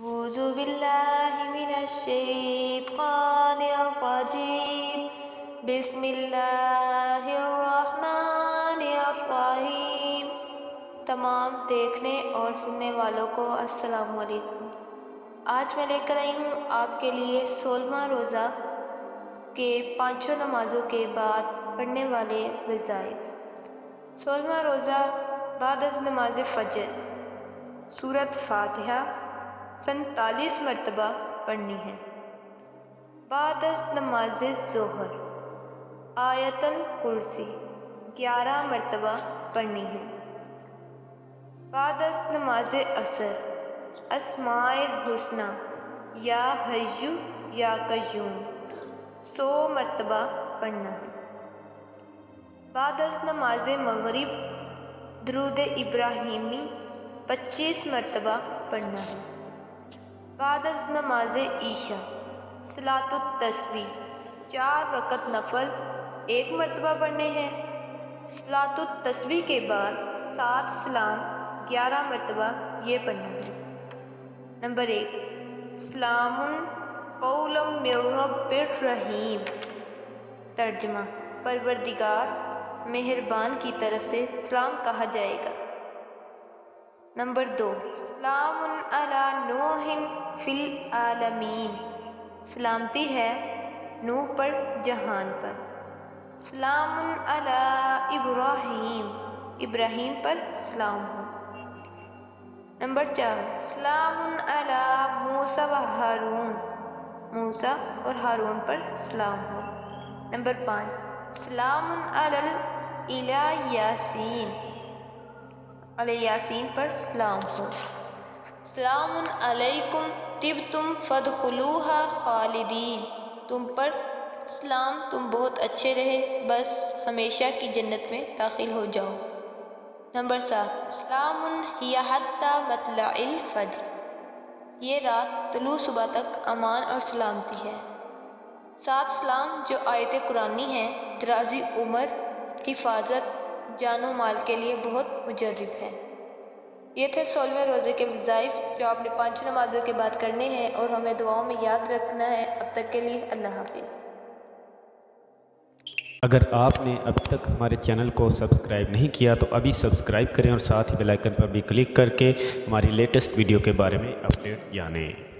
औज़ु बिल्लाहि मिनश्शैतानिर रजीम। बिस्मिल्लाहि रहमानिर रहीम। तमाम देखने और सुनने वालों को अस्सलाम वालेकुम। आज मैं लेकर आई हूँ आपके लिए 16वां रोज़ा के पांचों नमाजों के बाद पढ़ने वाले वज़ाइफ। 16वां रोज़ा बाद नमाज फ़जर सूरत फातिहा 47 मरतबा पढ़नी है। बाद नमाज ज़ोहर आयतल कुर्सी 11 मरतबा पढ़नी है। बाद नमाज असर अस्माए हुस्ना या हय्यु या कय्यूम 100 मरतबा पढ़ना है। बाद नमाज मगरिब दरूद इब्राहिमी 25 मरतबा पढ़ना है। बाद नमाज ईशा सलातुत तस्बीह 4 रकत नफल 1 मरतबा पढ़ने हैं। सलातुत तस्बीह के बाद 7 सलाम 11 मरतबा ये पढ़ना है। नंबर 1 सलामुन कौलम मिर रब्बिर रहीम। तर्जमा परवरदिगार मेहरबान की तरफ से सलाम कहा जाएगा। नंबर 2 सलामुन अला नूहिन फिल आलमीन। सलामती है नूह पर जहान पर। सलामुन अला इब्राहीम इब्राहीम पर सलाम हो। नंबर 4 सलामुन अला मूसा व हारून मूसा और हारून पर सलाम हो। नंबर 5 सलामुन अलल इला यासीन यासीन पर सलाम हो। सलामुन अलैकुम तिब्तुम फदखुलूहा खालिदीन। तुम पर सलाम, तुम बहुत अच्छे रहे, बस हमेशा की जन्नत में दाखिल हो जाओ। नंबर 7 सलामुन हिया हत्ता मतलाइल फज्र। ये रात तुलू सुबह तक अमान और सलामती है। 7 सलाम जो आयत कुरानी है, दराजी उम्र, हिफाजत, जानो माल के लिए बहुत मुजर्रिब है। ये थे 16वें रोज़े के वज़ाइफ जो आपने 5 नमाजों के बाद करने हैं और हमें दुआओं में याद रखना है। अब तक के लिए अल्लाह हाफिज़। अगर आपने अब तक हमारे चैनल को सब्सक्राइब नहीं किया तो अभी सब्सक्राइब करें और साथ ही बेल आइकन पर भी क्लिक करके हमारी लेटेस्ट वीडियो के बारे में अपडेट जानें।